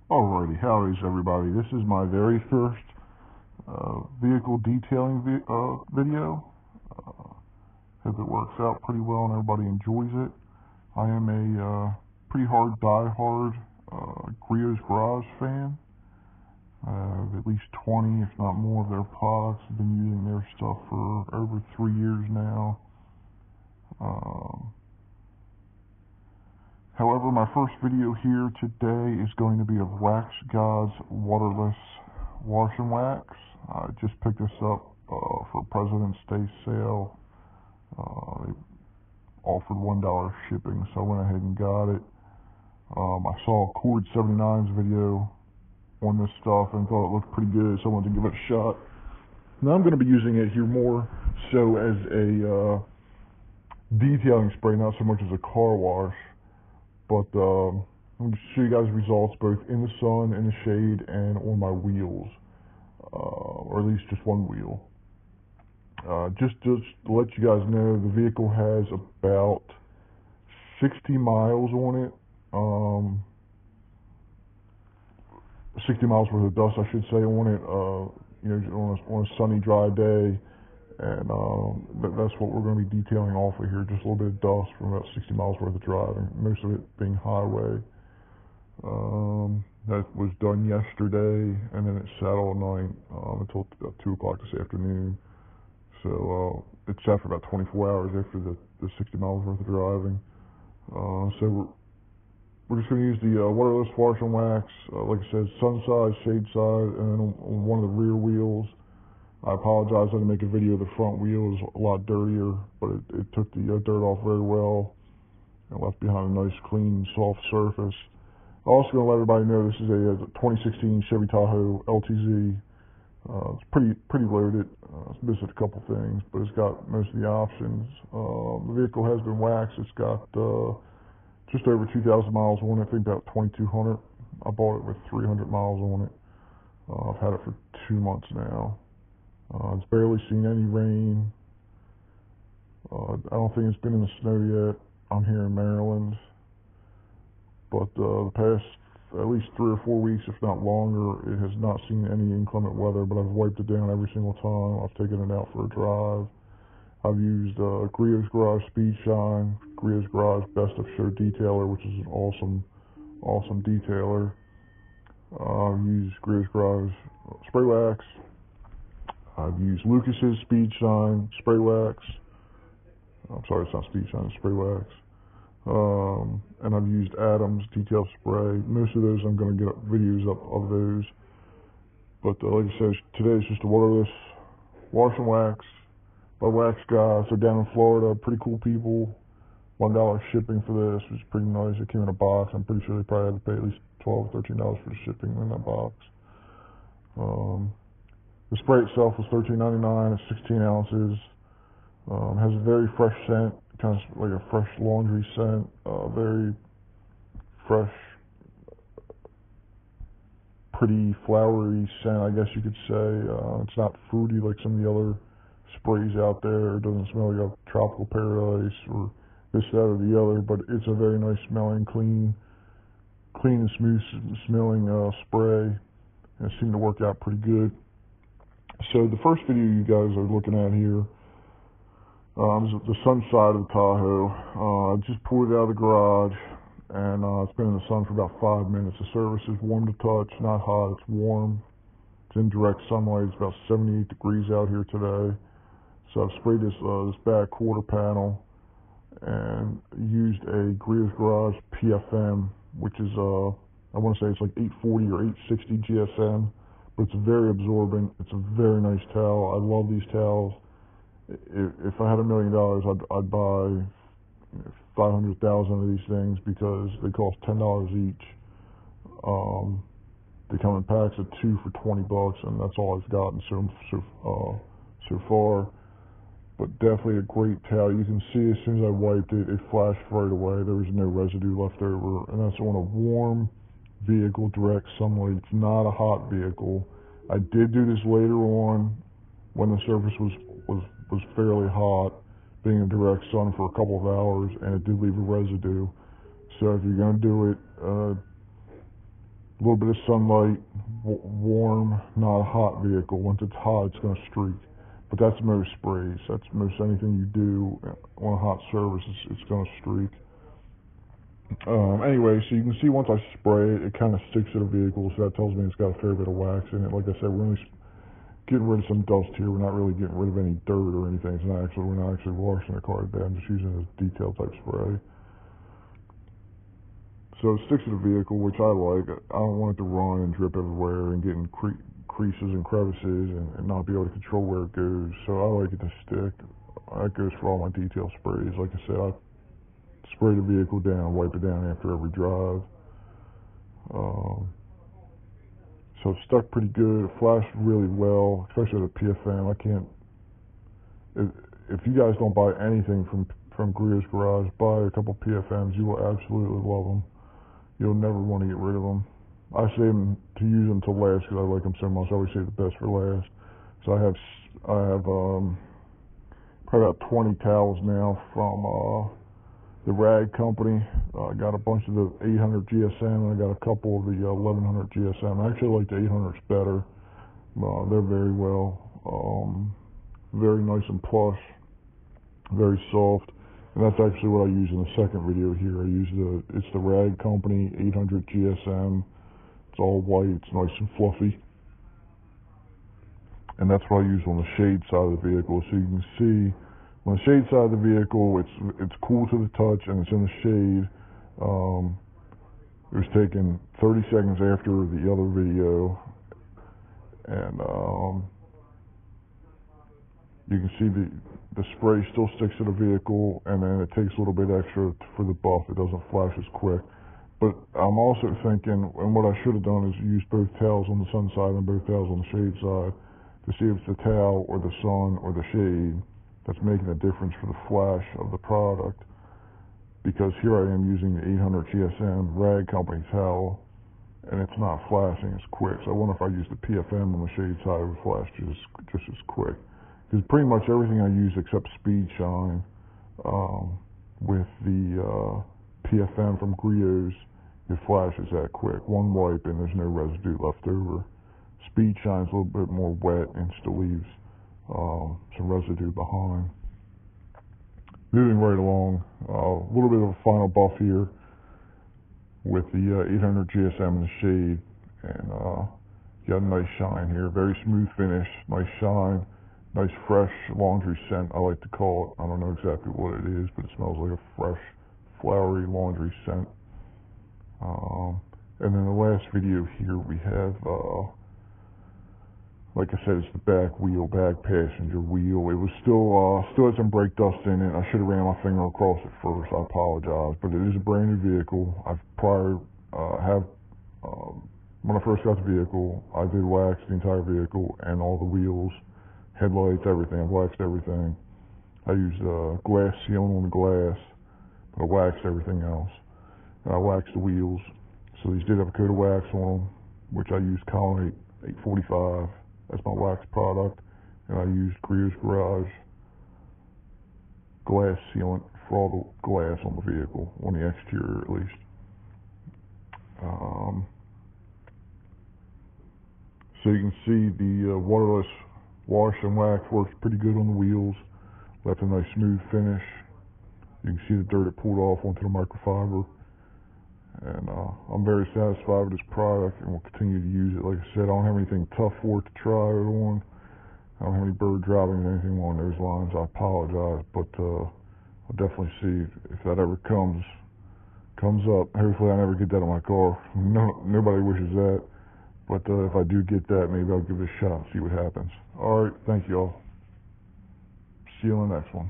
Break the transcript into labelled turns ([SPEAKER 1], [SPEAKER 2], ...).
[SPEAKER 1] Alrighty, howdy's everybody. This is my very first vehicle detailing video. Hope it works out pretty well and everybody enjoys it. I am a pretty die-hard Griot's Garage fan. I have at least 20, if not more, of their products. I've been using their stuff for over 3 years now. However, my first video here today is going to be of Waxgods Waterless Wash Wax. I just picked this up for President's Day sale. They offered $1 shipping, so I went ahead and got it. I saw Cord 79's video on this stuff and thought it looked pretty good, so I wanted to give it a shot. Now I'm going to be using it here more so as a detailing spray, not so much as a car wash. But I'm going to show you guys results both in the sun, in the shade, and on my wheels, or at least just one wheel. Just to let you guys know, the vehicle has about 60 miles on it. 60 miles worth of dust, I should say, on it. On a sunny, dry day. And that's what we're going to be detailing off of here, just a little bit of dust from about 60 miles worth of driving, most of it being highway. That was done yesterday, and then it sat all night until about 2 o'clock this afternoon. So it sat for about 24 hours after the 60 miles worth of driving. So we're just going to use the waterless wash and wax, like I said, sun side, shade side, and then on one of the rear wheels. I apologize, I didn't make a video of the front wheel. It was a lot dirtier, but it took the dirt off very well and left behind a nice, clean, soft surface. I'm also going to let everybody know this is a 2016 Chevy Tahoe LTZ. It's pretty loaded. It's missing a couple things, but it's got most of the options. The vehicle has been waxed. It's got just over 2,000 miles on it, I think about 2,200. I bought it with 300 miles on it. I've had it for 2 months now. It's barely seen any rain. I don't think it's been in the snow yet. I'm here in Maryland. But the past at least 3 or 4 weeks, if not longer, it has not seen any inclement weather, but I've wiped it down every single time. I've taken it out for a drive. I've used Griot's Garage Speed Shine, Griot's Garage Best of Show Detailer, which is an awesome detailer. I've used Griot's Garage Spray Wax. I've used Lucas's Speed Shine Spray Wax. I'm sorry, it's not Speed Shine, it's Spray Wax. And I've used Adams Detail Spray. Most of those I'm going to get videos up of those. But like I said, today is just a waterless wash and wax by Waxgods. They're down in Florida, pretty cool people. $1 shipping for this, which is pretty nice. It came in a box. I'm pretty sure they probably had to pay at least $12, $13 for the shipping in that box. The spray itself was $13.99. It's 16 ounces. Has a very fresh scent, kind of like a fresh laundry scent. Very fresh, pretty flowery scent, I guess you could say. It's not fruity like some of the other sprays out there. It doesn't smell like a tropical paradise or this, that, or the other. But it's a very nice smelling, clean and smooth smelling spray. And it seemed to work out pretty good. So the first video you guys are looking at here is the sun side of the Tahoe. I just pulled it out of the garage, and it's been in the sun for about 5 minutes. The surface is warm to touch, not hot, it's warm. It's in direct sunlight. It's about 78 degrees out here today. So I've sprayed this back quarter panel and used a Griot's Garage PFM, which is, I want to say it's like 840 or 860 GSM. But it's very absorbent. It's a very nice towel. I love these towels. If I had $1 million, I'd buy 500,000 of these things because they cost $10 each. They come in packs of 2 for $20, and that's all I've gotten so far. But definitely a great towel. You can see as soon as I wiped it, it flashed right away. There was no residue left over, and that's on a warm vehicle, direct sunlight. It's not a hot vehicle. I did do this later on when the surface was fairly hot, being in direct sun for a couple of hours, and it did leave a residue. So if you're going to do it, little bit of sunlight, warm, not a hot vehicle. Once it's hot, it's going to streak. But that's most sprays. That's most anything you do on a hot surface, it's going to streak. Anyway, so you can see once I spray it, it kind of sticks to the vehicle, so that tells me it's got a fair bit of wax in it. Like I said, we're only getting rid of some dust here. We're not really getting rid of any dirt or anything. We're not actually washing the car today. I'm just using a detail type spray. So it sticks to the vehicle, which I like. I don't want it to run and drip everywhere and get in creases and crevices and not be able to control where it goes. So I like it to stick. That goes for all my detail sprays. Like I said, I spray the vehicle down, wipe it down after every drive. So it stuck pretty good. It flashed really well, especially with the PFM. If you guys don't buy anything from Griot's Garage, buy a couple PFMs. You will absolutely love them. You'll never want to get rid of them. I save them to use them till last because I like them so much. I always save the best for last. So I have probably about 20 towels now from the rag company. I got a bunch of the 800 GSM and I got a couple of the 1100 GSM. I actually like the 800s better. They're very very nice and plush, very soft. And that's actually what I use in the second video here. It's the rag company 800 GSM. It's all white, it's nice and fluffy. And that's what I use on the shade side of the vehicle. So you can see on the shade side of the vehicle, it's cool to the touch and it's in the shade. It was taken 30 seconds after the other video, and you can see the spray still sticks to the vehicle, and then it takes a little bit extra for the buff. It doesn't flash as quick. But I'm also thinking, and what I should have done is use both towels on the sun side and both towels on the shade side to see if it's the towel or the sun or the shade that's making a difference for the flash of the product. Because here I am using the 800 GSM rag company towel, and it's not flashing as quick. So I wonder if I use the PFM on the shade side, it would flash just as quick. Because pretty much everything I use except Speed Shine with the PFM from Griot's, it flashes that quick. One wipe and there's no residue left over. Speed Shine's a little bit more wet and still leaves some residue behind. Moving right along, a little bit of a final buff here with the 800 GSM in the shade, and you got a nice shine here. Very smooth finish, nice shine, nice fresh laundry scent, I like to call it. I don't know exactly what it is, but it smells like a fresh, flowery laundry scent. And then the last video here we have, like I said, it's the back passenger wheel. It was still had some brake dust in it. I should have ran my finger across it first. I apologize, but it is a brand new vehicle. When I first got the vehicle, I did wax the entire vehicle and all the wheels, headlights, everything. I waxed everything. I used glass sealant on the glass, but I waxed everything else. And I waxed the wheels. So these did have a coat of wax on them, which I used Colonnade 845 as my wax product, and I used Griot's Garage glass sealant for all the glass on the vehicle, on the exterior at least. So you can see the waterless wash and wax works pretty good on the wheels, left a nice smooth finish. You can see the dirt it pulled off onto the microfiber. And I'm very satisfied with this product and will continue to use it. Like I said, I don't have anything tough for it to try it on. I don't have any bird driving or anything along those lines. I apologize, but I'll definitely see if that ever comes up. Hopefully I never get that on my car. Nobody wishes that. But if I do get that, maybe I'll give it a shot and see what happens. Alright, thank you all. See you on the next one.